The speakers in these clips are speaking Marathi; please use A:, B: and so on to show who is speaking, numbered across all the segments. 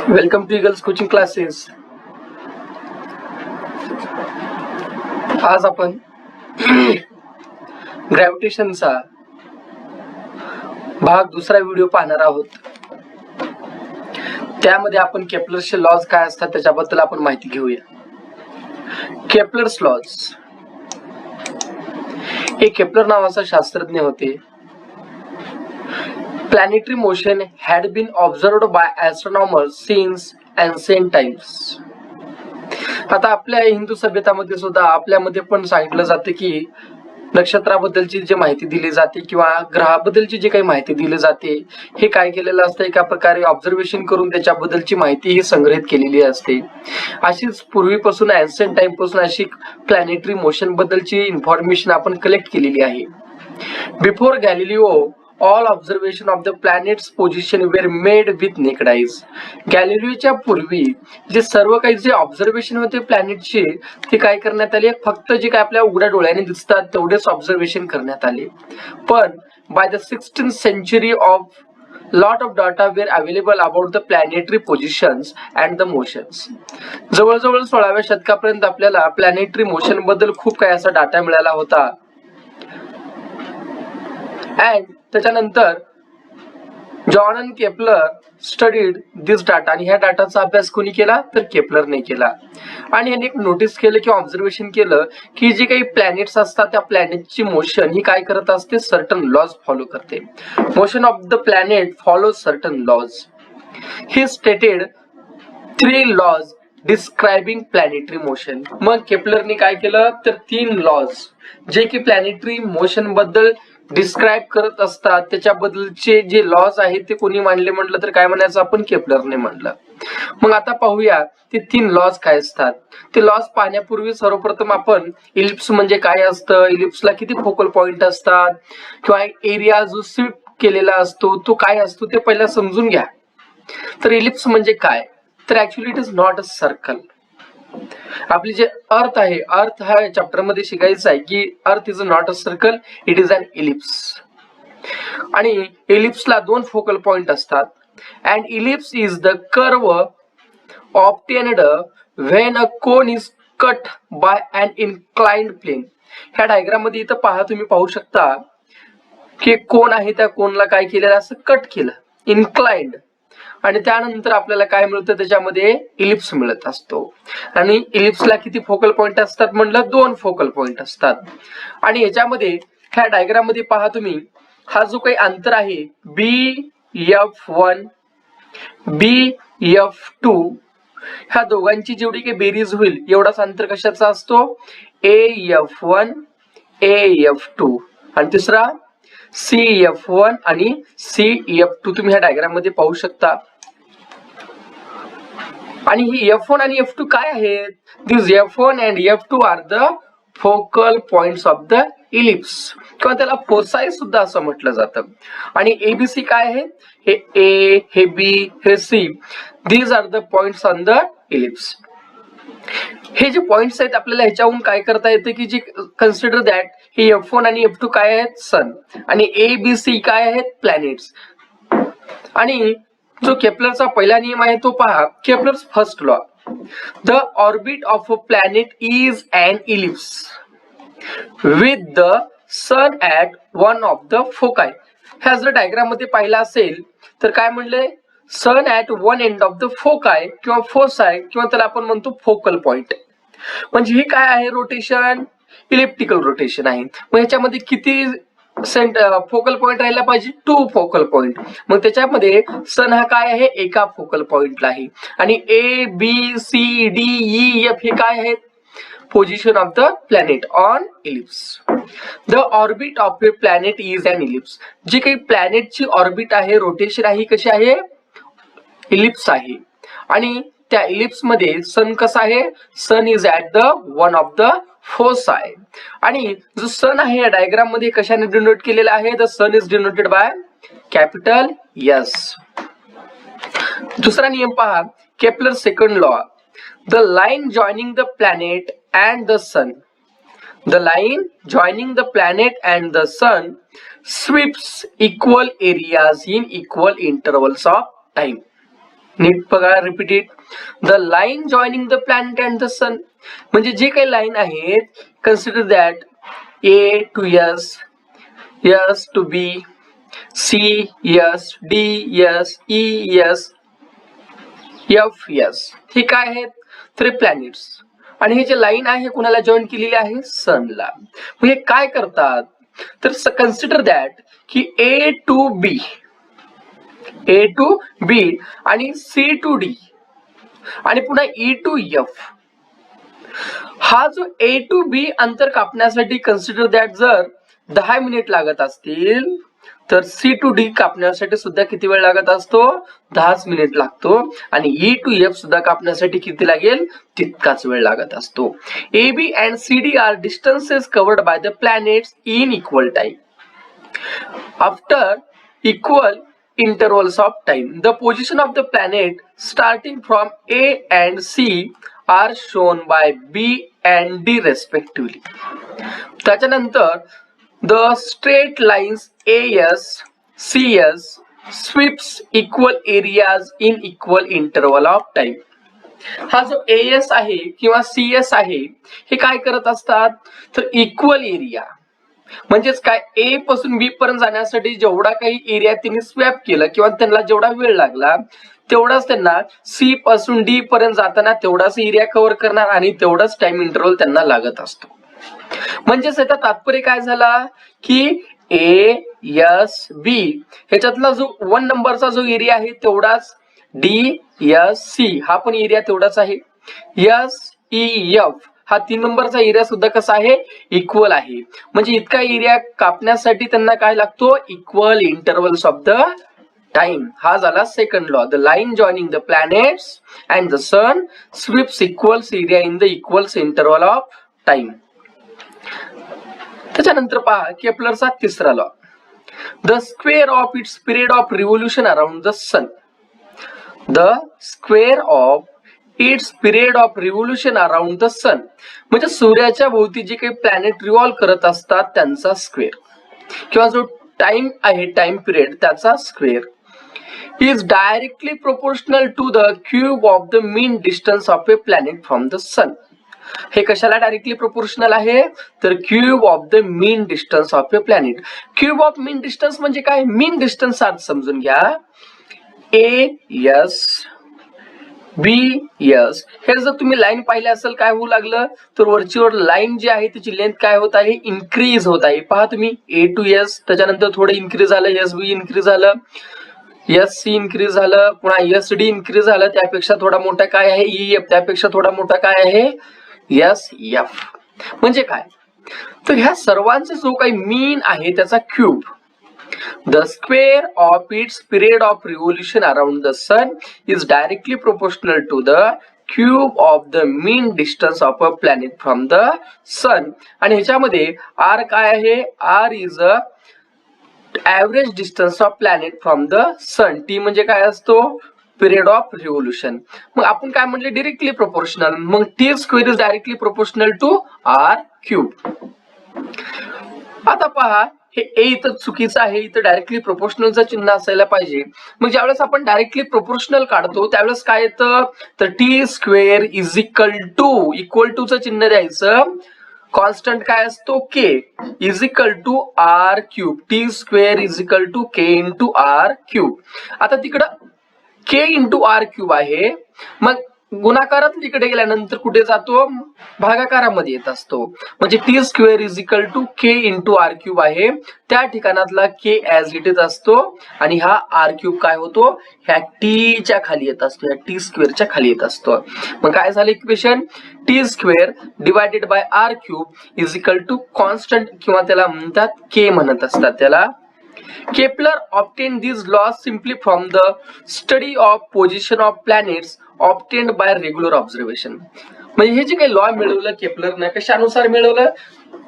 A: Welcome to Eagles coaching classes. आज आपण ग्रॅव्हिटेशनचा भाग दुसरा व्हिडिओ पाहणार आहोत. त्यामध्ये आपण केप्लरचे लॉज काय असतात त्याच्याबद्दल आपण माहिती घेऊया. Kepler's lodge. हे केप्लर नावाचा शास्त्रज्ञ होते. Planetary motion had been observed by astronomers since ancient times. आता आपल्या हिंदू सभ्यतामध्ये सुद्धा आपल्यामध्ये पण सांगितलं जाते की नक्षत्राबद्दलची जी माहिती दिली जाते किंवा ग्रहाबद्दलची जी काही माहिती दिली जाते हे काय केलेलं असतं, एका प्रकारे ऑब्झर्वेशन करून त्याच्याबद्दलची माहिती ही संग्रहित केलेली असते. अशीच पूर्वीपासून एन्शियंट टाइम पासून अशी प्लॅनेटरी मोशन बद्दलची इन्फॉर्मेशन आपण कलेक्ट केलेली आहे. Before Galileo all observation of the planet's position were made with naked eyes. गॅलिलिओच्या पूर्वी जे सर्व काही जे ऑब्झर्वेशन होते प्लॅनेटचे ते काय करण्यात आले, फक्त जे काय आपल्या उघड्या डोळ्याने दिसतात तेवढेच ऑब्झर्वेशन करण्यात आले. पण by the 16th century of lot of data were available about the planetary positions and the motions. जवळजवळ 16व्या शतकापर्यंत आपल्याला प्लॅनेटरी मोशन बद्दल खूप काही असा डाटा मिळाला होता. अँड त्याच्यानंतर जॉन केपलर स्टडीड दिस डाटा. आणि ह्या डाटाचा अभ्यास कोणी केला तर केपलरने केला. आणि यांनी एक नोटीस केलं की ऑब्झर्वेशन केलं की जे काही प्लॅनेट्स असतात त्या प्लॅनेटची मोशन ही काय करत असते, सर्टन लॉज फॉलो करते. Motion of the planet follow certain laws. He stated 3 laws describing planetary motion. मग केपलरने काय केलं तर 3 लॉज जे की प्लॅनेटरी मोशन बद्दल डिस्क्राइब करत असतात त्याच्याबद्दलचे जे लॉज आहेत ते कोणी मांडले म्हटलं तर काय म्हणायचं आपण, केपलरने मांडलं. मग आता पाहूया ते 3 लॉज काय असतात. ते लॉज पाहण्यापूर्वी सर्वप्रथम आपण इलिप्स म्हणजे काय असतं, इलिप्सला किती फोकल पॉइंट असतात किंवा एरिया जो स्वीप केलेला असतो तो काय असतो ते पहिला समजून घ्या. तर इलिप्स म्हणजे काय तर actually it is not a circle. आपली जे अर्थ आहे, अर्थ हा चॅप्टर मध्ये शिकायचं आहे की earth is not a circle, it is an ellipse. आणि इलिप्सला 2 फोकल पॉइंट असतात. And ellipse is the curve obtained when a cone is cut by an inclined plane. ह्या डायग्राम मध्ये इथं पहा, तुम्ही पाहू शकता की कोन आहे, त्या कोनला काय केलेलं असं कट केलं, इन्क्लाइन्ड. आणि त्यानंतर आपल्याला काय मिळतं त्याच्यामध्ये इलिप्स मिळत असतो. आणि इलिप्सला किती फोकल पॉइंट असतात म्हणलं, 2 फोकल पॉइंट असतात. आणि याच्यामध्ये ह्या डायग्राम मध्ये पहा तुम्ही, हा जो काही अंतर आहे BF1 BF2 ह्या दोघांची जेवढी काही बेरीज होईल एवढाच अंतर कशाचा असतो, AF1 AF2 आणि तिसरा CF1 आणि CF2 तुम्ही ह्या डायग्राम मध्ये पाहू शकता. आणि ही F1 आणि F2 काय आहेत, this F1 and F2 are the focal points of the ellipse किंवा त्याला फोसाय सुद्धा असं म्हटलं जातं. आणि ABC काय आहे, हे A हे B हे C, these are the points on the ellipse. हे जे पॉइंट्स आहेत आपल्याला ह्याच्याहून काय करता येते की जे कन्सिडर दॅट हे F1 आणि F2 काय आहेत, सन, आणि ABC काय आहेत, प्लॅनेट्स. आणि जो केपलरचा पहिला नियम आहे तो पहा, Kepler's first law, the orbit of a planet is an ellipse with the sun at one of the foci. ह्या जर डायग्राम मध्ये पाहिला असेल तर काय म्हणले, sun at one end of the foci किंवा फोसाय किंवा त्याला आपण म्हणतो फोकल पॉइंट. म्हणजे हे काय आहे, रोटेशन, इलिप्टिकल रोटेशन आहे. मग ह्याच्यामध्ये किती फोकल पॉइंट राहिला पाहिजे, 2 फोकल पॉइंट. मग त्याच्यामध्ये सन हा काय आहे, एका फोकल पॉइंटला आहे. आणि ABCDEF हे काय आहेत, position of the planet on ellipse. The orbit of a planet is an ellipse. जी काही प्लॅनेटची ऑर्बिट आहे, रोटेशन आहे, कशी आहे, इलिप्स आहे. आणि त्या इलिप्स मध्ये सन कसा आहे, sun is at the one of the foci. आणि जो सन आहे या डायग्राम मध्ये कशाने डिनोट केलेला आहे, the sun is denoted by capital S. दुसरा नियम पहा, Kepler second law, the line joining the planet and the sun, the line joining the planet and the sun sweeps equal areas in equal intervals of time. नीट बघा, repeat it. The line joining the planet and the sun, म्हणजे जे काही लाईन आहेत, consider that A to S, S to B, C S, D S, E S, F S, हे काय आहेत? तर प्लॅनेट्स. आणि हे जे लाईन आहे कुणाला जॉईन केलेली आहे? सनला. मग हे काय करतात? तर कन्सिडर दॅट की A to B, A to B आणि C to D आणि पुन्हा E to F, हा जो A to B अंतर कापण्यासाठी कन्सिडर दॅट जर 10 मिनिट लागत असतील, तर C to D कापण्यासाठी सुद्धा किती वेळ लागत असतो? 10 मिनिट लागतो. आणि E to F सुद्धा कापण्यासाठी किती लागेल? तितकाच वेळ लागत असतो. AB and CD are distances covered by the planets in equal time. After equal intervals of time, the position of the planet starting from A and C are shown by B and D respectively. त्याच्यानंतर the straight lines AS, CS sweeps equal areas in equal interval of time. हा जो AS आहे किंवा CS आहे, हे काय करत असतात? तर इक्वल एरिया, म्हणजेच काय, A पासून B पर्यंत जाण्यासाठी जेवढा काही एरिया त्यांनी स्वॅप केलं किंवा त्यांना जेवढा वेळ लागला, तेवढाच त्यांना C पासून D पर्यंत जाताना तेवढाच एरिया कव्हर करणार आणि तेवढाच टाइम इंटरव्हल त्यांना लागत असतो. म्हणजेच याचा तात्पर्य काय झाला की ASB ह्याच्यातला जो 1 नंबरचा जो एरिया आहे तेवढाच DSC हा पण एरिया तेवढाच आहे. SEF हा 3 नंबरचा एरिया सुद्धा कसा आहे? इक्वल आहे. म्हणजे इतका एरिया कापण्यासाठी त्यांना काय लागतो? Equal intervals of the time. हा झाला second law. The line joining the planets and the sun sweeps equals area in the equals interval of time. त्याच्यानंतर पहा केप्लरचा तिसरा law. The square of its period of revolution around the sun. The square of its period of revolution around the sun, म्हणजे सूर्याच्या भोवती जे काही प्लॅनेट रिव्हॉल्व करत असतात त्यांचा स्क्वेअर किंवा जो टाइम आहे, टाइम पिरियड, त्याचा square is directly proportional to the cube of the mean distance of a planet from the sun. हे कशाला डायरेक्टली प्रोपोर्शनल आहे? तर cube of the mean distance of a planet. Cube of mean distance म्हणजे काय? मीन डिस्टन्स समजून घ्या. AS BS हे जर तुम्ही लाईन पाहिले असेल काय होऊ लागलं, तर वरचीवर लाईन जी आहे त्याची लेंथ काय होत आहे? इन्क्रीज होत आहे. पहा तुम्ही A to S, त्याच्यानंतर थोडं इन्क्रीज झालं, SB इन्क्रीज झालं, SC इन्क्रीज झालं, पुन्हा SD इन्क्रीज झालं, त्यापेक्षा थोडा मोठा काय आहे? EF, त्यापेक्षा थोडा मोठा काय आहे? SF. म्हणजे काय? तर ह्या सर्वांचा जो काही मीन आहे त्याचा cube. The square of its period of revolution around the sun is directly proportional to the cube of the mean distance of a planet from the sun. आणि ह्याच्यामध्ये R काय आहे? R is a average distance of planet from the sun. T म्हणजे काय असतो? Period of revolution. मग आपण काय म्हटले? Directly proportional. मग T square is directly proportional to R cube. आता पहा हे A इथं चुकीचं आहे, इथं डायरेक्टली प्रोपोर्शनलचं चिन्ह असायला पाहिजे. मग ज्यावेळेस आपण डायरेक्टली प्रोपोर्शनल काढतो त्यावेळेस काय येतं? तर T square is equal to चं चिन्ह द्यायचं. कॉन्स्टंट काय असतो? K is equal to R cube. T square is equal to K into R cube. आता तिकडं K इंटू R क्यूब आहे, मग गुणाकारात इकडे गेल्यानंतर कुठे जातो? भागाकारामध्ये येत असतो. म्हणजे T square is equal to K into R cube आहे, त्या ठिकाणातला K ऍज इट इज असतो आणि हा R क्यूब काय होतो? ह्या T च्या खाली येत असतो, ह्या T स्क्वेअरच्या खाली येत असतो. मग काय झालं इक्वेशन? T square divided by R cube is equal to constant किंवा त्याला म्हणतात K म्हणत असतात त्याला. Kepler obtained these laws simply from the study of position of planets obtained by regular observation. म्हणजे हे जे काही लॉ मिळवलं केपलरने, कशानुसार मिळवलं?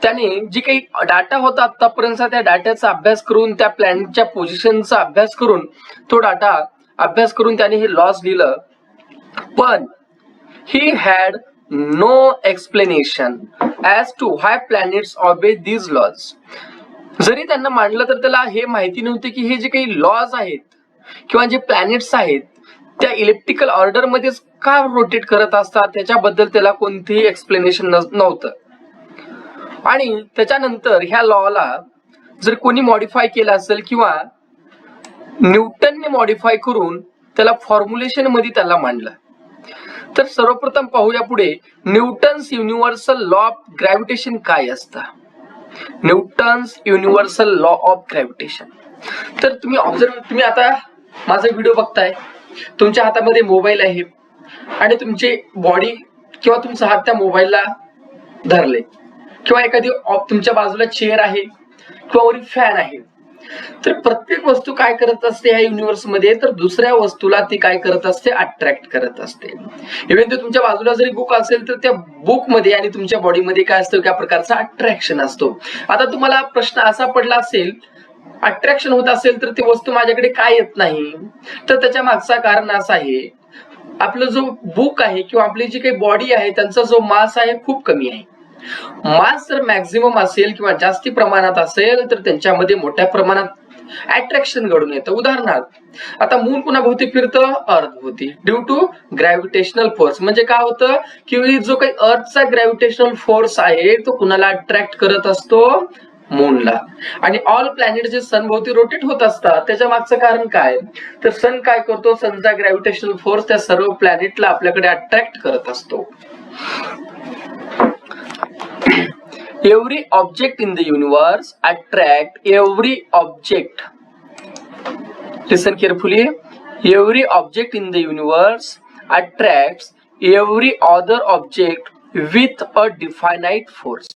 A: त्याने जी काही डाटा होता आतापर्यंतचा त्या डाट्याचा अभ्यास करून, त्या प्लॅनेटच्या पोझिशनचा अभ्यास करून, तो डाटा अभ्यास करून त्याने हे लॉज लिहिलं. पण he had no explanation as to why planets obey these laws. जरी त्यांना मांडलं तर त्याला हे माहिती नव्हते की हे जे काही लॉज आहेत किंवा जे प्लॅनेट्स आहेत त्या इलेक्ट्रिकल ऑर्डर मध्येच का रोटेट करत असतात त्याच्याबद्दल त्याला कोणतेही एक्सप्लेनेशन नव्हतं. आणि त्याच्यानंतर ह्या लॉला जर कोणी मॉडिफाय केला असेल किंवा न्यूटनने मॉडिफाय करून त्याला फॉर्म्युलेशन मध्ये त्याला मांडलं. तर सर्वप्रथम पाहूया पुढे Newton's universal law of gravitation काय असतं. Newton's universal law of gravitation. तर तुम्ही आता माझा व्हिडिओ बघताय, तुमच्या हातामध्ये मोबाईल आहे आणि तुमची बॉडी किंवा तुमचा हात त्या मोबाईलला धरले किंवा एखादी तुमच्या बाजूला चेअर आहे किंवा वरी फॅन आहे. तर प्रत्येक वस्तू काय करत असते ह्या युनिव्हर्स मध्ये, तर दुसऱ्या वस्तूला ती काय करत असते, अट्रॅक्ट करत असते. इव्हन ते तुमच्या बाजूला जरी बुक असेल तर त्या बुक मध्ये आणि तुमच्या बॉडीमध्ये काय असतं, त्या प्रकारचा अट्रॅक्शन असतो. आता तुम्हाला प्रश्न असा पडला असेल, अट्रॅक्शन होत असेल तर ती वस्तू माझ्याकडे काय येत नाही, तर त्याच्या मागचा कारण असं आहे, आपलं जो बुक आहे किंवा आपली जी काही बॉडी आहे त्यांचा जो मास आहे खूप कमी आहे. मास जर मॅक्झिमम असेल किंवा जास्ती प्रमाणात असेल तर त्यांच्यामध्ये मोठ्या प्रमाणात अट्रॅक्शन घडून येतं. उदाहरणार्थ आता मून कुणाभोवती फिरतं, अर्थ भोवती, ड्यू टू ग्रॅव्हिटेशनल फोर्स. म्हणजे काय होतं की जो काही अर्थचा ग्रॅव्हिटेशनल फोर्स आहे तो कुणाला अट्रॅक्ट करत असतो, मूनला. आणि ऑल प्लॅनेट जे सन भोवती रोटेट होत असतात त्याच्या मागचं कारण काय, तर सन काय करतो, सनचा ग्रॅव्हिटेशनल फोर्स त्या सर्व प्लॅनेटला आपल्याकडे अट्रॅक्ट करत असतो. Every object in the universe attract every object. Listen carefully. Every object in the universe attracts every other object with a definite force.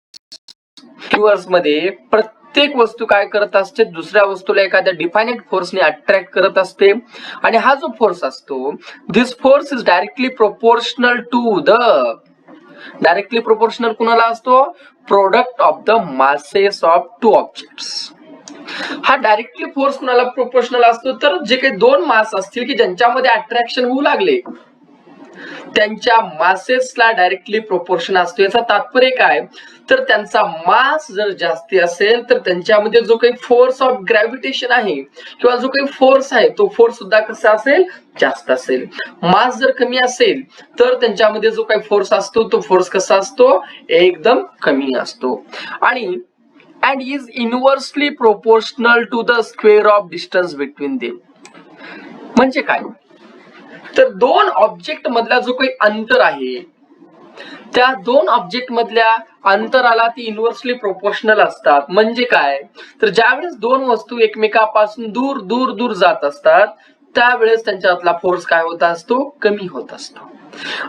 A: Universe मध्ये प्रत्येक वस्तू काय करत असते, दुसऱ्या वस्तूला एखाद्या डिफायनाइट फोर्सने अट्रॅक्ट करत असते. आणि हा जो फोर्स असतो, this force is directly proportional to the, directly proportional कुणाला असतो, product of the masses of two objects. हा डायरेक्टली फोर्स कुणाला प्रोपोर्शनल असतो, तर जे काही दोन मास असतील की ज्यांच्यामध्ये अट्रॅक्शन होऊ लागले त्यांच्या मासेसला डायरेक्टली प्रोपोर्शन असतो. याचा तात्पर्य काय, तर त्यांचा मास जर जास्ती असेल तर त्यांच्यामध्ये जो काही फोर्स ऑफ ग्रॅव्हिटेशन आहे किंवा जो काही फोर्स आहे तो फोर्स सुद्धा कसा असेल, जास्त असेल. मास जर कमी असेल तर त्यांच्यामध्ये जो काही फोर्स असतो तो फोर्स कसा असतो, एकदम कमी असतो. आणि and is inversely proportional to the square of distance between them. म्हणजे काय, तर दोन ऑब्जेक्ट मधला जो काही अंतर आहे त्या दोन ऑब्जेक्ट मधल्या अंतराला ती इन्व्हर्सली प्रोपोर्शनल असतात. म्हणजे काय, तर ज्यावेळेस दोन वस्तू एकमेकापासून दूर दूर दूर जात असतात त्यावेळेस त्यांच्यातला फोर्स काय होत असतो, कमी होत असतो.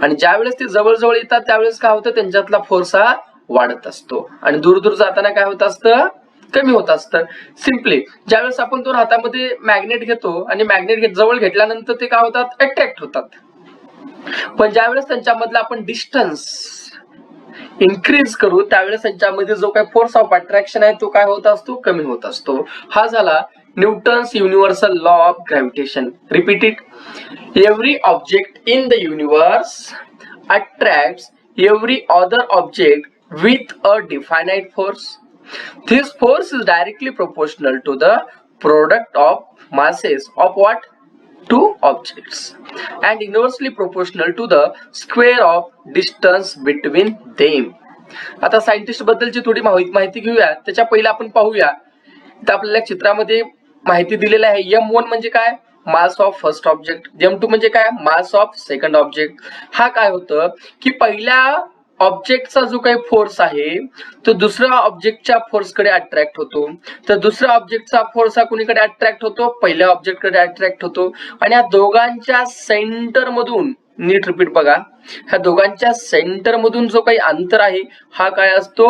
A: आणि ज्यावेळेस ते जवळ येतात त्यावेळेस काय होतं, त्यांच्यातला फोर्स हा वाढत असतो. आणि दूर दूर जाताना काय होत असतं, कमी होत असतं. सिम्पली ज्यावेळेस आपण दोन हातामध्ये मॅग्नेट घेतो आणि मॅग्नेट जवळ घेतल्यानंतर ते काय होतात, अट्रॅक्ट होतात. पण ज्यावेळेस त्यांच्यामधला आपण डिस्टन्स इन्क्रीज करू त्यावेळेस त्यांच्यामध्ये जो काही फोर्स ऑफ अट्रॅक्शन आहे तो काय होत असतो, कमी होत असतो. हा झाला Newton's universal law of gravitation. Repeat it. Every object in the universe attracts every other object with a definite force. This force is directly proportional to the product of masses of what, two objects, and inversely proportional to the square of distance between them. आता सायंटिस्ट बद्दलची थोडी माहिती घेऊया. त्याच्या पहिला आपण पाहूया, तर आपल्याला चित्रामध्ये माहिती दिलेली आहे. m1 म्हणजे काय, mass of first object. m2 म्हणजे काय, मास ऑफ सेकंड ऑब्जेक्ट. हा काय होतं की पहिल्या ऑब्जेक्टचा जो काही फोर्स आहे तो दुसऱ्या ऑब्जेक्टच्या फोर्स कडे अट्रॅक्ट होतो, तर दुसऱ्या ऑब्जेक्टचा फोर्स हा कुणीकडे अट्रॅक्ट होतो, पहिल्या ऑब्जेक्ट कडे अट्रॅक्ट होतो. आणि या दोघांच्या सेंटर मधून, नीट रिपीट बघा, ह्या दोघांच्या सेंटर मधून जो काही अंतर आहे हा काय असतो,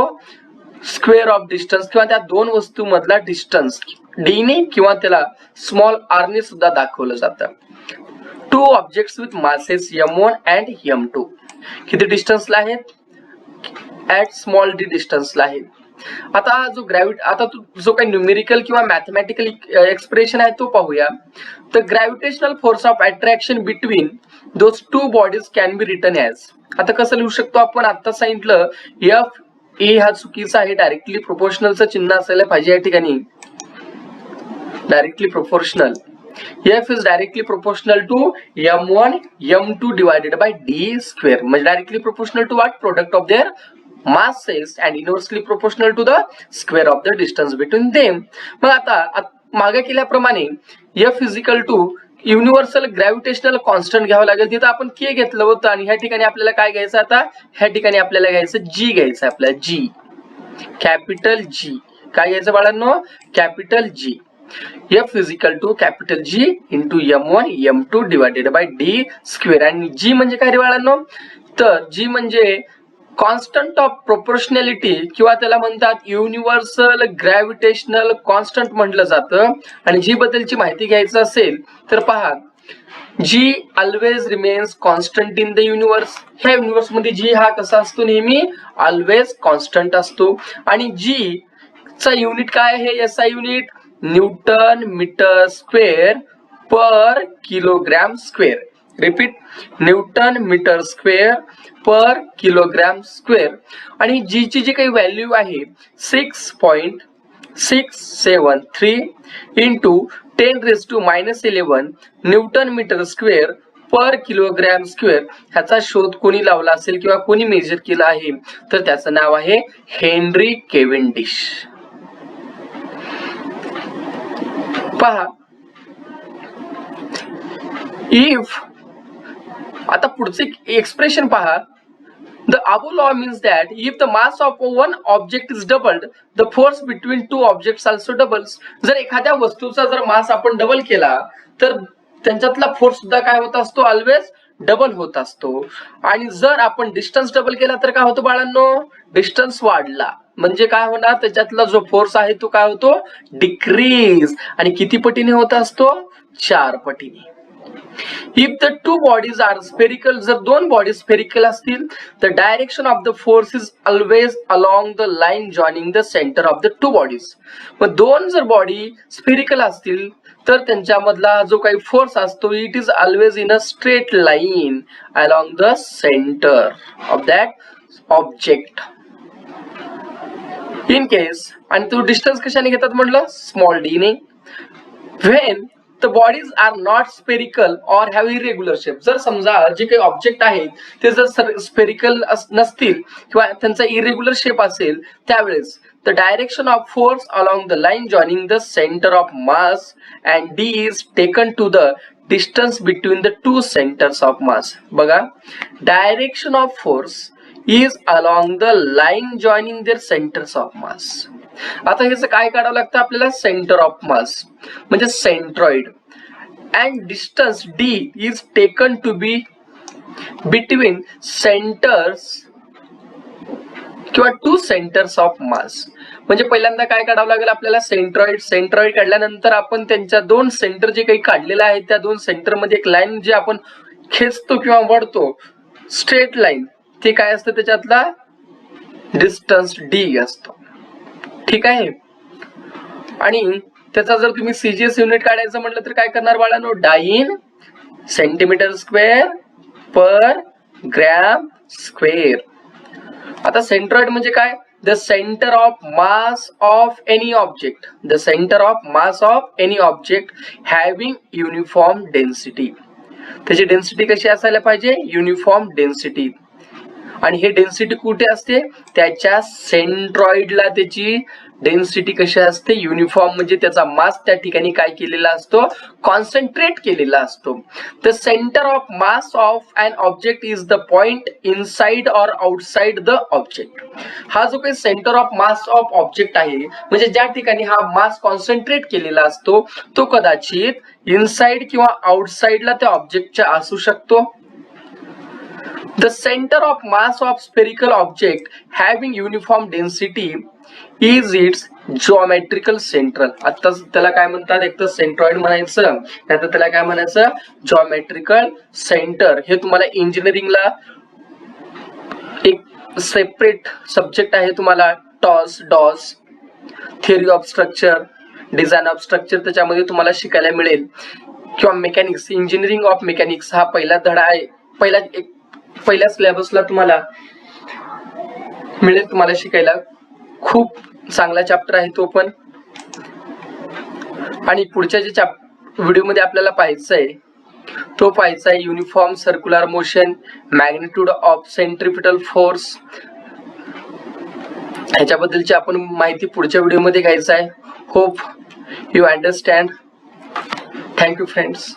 A: स्क्वेअर ऑफ डिस्टन्स किंवा त्या दोन वस्तू मधला डिस्टन्स डी ने किंवा त्याला स्मॉल आर ने सुद्धा दाखवलं जातं. Two objects with masses m1 and m2 किती डिस्टन्सला आहेत, ऍट स्मॉल डी डिस्टन्सला आहे. आता आता जो काही न्यूमेरिकल किंवा मॅथमॅटिकल एक्सप्रेशन आहे तो पाहूया. तर gravitational force of attraction between those two bodies can be written as. आता कसं लिहू शकतो आपण, आता सांगितलं एफ ए हा चुकीचा आहे, डायरेक्टली प्रोपोर्शनलचं चिन्ह असायला पाहिजे या ठिकाणी, directly proportional. F is directly proportional to m1 m2 divided by d square. म्हणजे directly proportional to what? Product of their masses and inversely proportional to the square of the distance between them. मग आता मागे केल्याप्रमाणे F is equal to universal gravitational constant घ्यावं लागेल. तिथं आपण के घेतलं होतं आणि ह्या ठिकाणी आपल्याला काय घ्यायचं, आता ह्या ठिकाणी आपल्याला घ्यायचं जी घ्यायचं, आपल्याला जी, कॅपिटल जी. काय घ्यायचं बाळांनो? Capital G. F is equal to capital G into m1 m2 divided by d square. आणि जी म्हणजे काय रे बाळांनो? तर जी म्हणजे कॉन्स्टंट ऑफ प्रोपोर्शनॅलिटी किंवा त्याला म्हणतात युनिव्हर्सल ग्रॅव्हिटेशनल कॉन्स्टंट म्हटलं जातं. आणि जी बद्दलची माहिती घ्यायचं असेल तर पहा, G always remains constant in the universe. ह्या युनिव्हर्स मध्ये जी हा कसा असतो? नेहमी ऑलवेज कॉन्स्टंट असतो. आणि जी चा युनिट काय आहे? SI unit newton metre square per kilogram square. Repeat, newton metre square per kilogram square. आणि जी ची जी काही व्हॅल्यू आहे 6.673 into 10⁻⁻11 newton metre square per kilogram square. ह्याचा शोध कोणी लावला असेल किंवा कोणी मेजर केला आहे तर त्याचं नाव आहे हेनरी केव्हेंडिश. पहा, इफ आता पुढचे एक्सप्रेशन पहा. The above law means that if the mass of one object is doubled, the force between two objects also doubles. जर एखाद्या वस्तूचा जर मास आपण डबल केला तर त्यांच्यातला फोर्स सुद्धा काय होत असतो? ऑलवेज डबल होत असतो. आणि जर आपण डिस्टन्स डबल केला तर काय होतं बाळांनो? डिस्टन्स वाढला म्हणजे काय होणार? त्याच्यातला जो फोर्स आहे तो काय होतो? डिक्रीज. आणि किती पटीने होत असतो? 4 पटीने. If the two bodies are spherical, जर दोन बॉडी स्फेरिकल असतील, the direction of the force is always along the line joining the center of the two bodies. मग दोन जर बॉडी स्फेरिकल असतील तर त्यांच्यामधला जो काही फोर्स असतो it is always in a straight line along the center of that object. In case, आणि तो डिस्टन्स कशाने घेतात म्हटलं? स्मॉल डी ने. When the bodies are not spherical or have irregular shape. जर समजा जे काही ऑब्जेक्ट आहेत ते जर स्फेरिकल नसतील किंवा त्यांचा इरेग्युलर शेप असेल त्यावेळेस the direction of force along the line joining the center of mass and d is taken to the distance between the two centers of mass. बघा, direction of force is along the line joining their centers of mass. आता ह्याचं काय काढावं लागतं आपल्याला? सेंटर ऑफ मास म्हणजे centroid. And distance D is taken to be between centres किंवा टू सेंटर्स ऑफ मास. म्हणजे पहिल्यांदा काय काढावं लागेल आपल्याला? सेंट्रॉइड. सेंट्रॉइड काढल्यानंतर आपण त्यांच्या दोन सेंटर जे काही काढलेले आहेत त्या दोन सेंटर मध्ये एक लाईन जे आपण खेचतो किंवा वळतो, स्ट्रेट लाईन, ते काय असतं? त्याच्यातला डिस्टन्स डी असतो. ठीक आहे. आणि त्याचा जर तुम्ही सीजीएस युनिट काढायचं म्हटलं तर काय करणार बाळांनो? डाइन सेंटीमीटर स्क्वेअर पर ग्रॅम स्क्वेअर. आता सेंट्रॉइड म्हणजे काय? The centre of mass of any object. The centre of mass of any object having uniform density. त्याची डेन्सिटी कशी असायला पाहिजे? Uniform density. आणि हे डेन्सिटी कुठे असते? त्याच्या सेंट्रॉइडला त्याची डेन्सिटी कशी असते? युनिफॉर्म. म्हणजे त्याचा मास त्या ठिकाणी काय केलेला असतो? कॉन्सन्ट्रेट केलेला असतो. The centre of mass of an object is the point inside or outside the object. हा जो काही centre of mass of object आहे म्हणजे ज्या ठिकाणी हा मास कॉन्सन्ट्रेट केलेला असतो तो कदाचित इनसाइड किंवा आउटसाइडला त्या ऑब्जेक्टच्या असू शकतो. The center of mass of spherical object having uniform density is its geometrical center. आता त्याला काय म्हणतात? एक तर सेंट्रॉइड म्हणायचं, नाहीतर त्याला काय म्हणायचं? Geometrical centre. हे तुम्हाला इंजिनिअरिंगला एक सेपरेट सब्जेक्ट आहे तुम्हाला, डॉस theory of structure, design of structure, त्याच्यामध्ये तुम्हाला शिकायला मिळेल. किंवा मेकॅनिक्स, इंजिनिअरिंग ऑफ मेकॅनिक्स हा पहिला धडा आहे. पहिल्या सिलेबसला तुम्हाला मिळेल, तुम्हाला शिकायला. खूप चांगला चॅप्टर आहे तो पण. आणि पुढच्या जे व्हिडिओमध्ये आपल्याला पाहायचं आहे तो पाहायचा आहे uniform circular motion, magnitude of centripetal force. ह्याच्याबद्दलची आपण माहिती पुढच्या व्हिडिओमध्ये घ्यायचं आहे. Hope you understand. Thank you friends.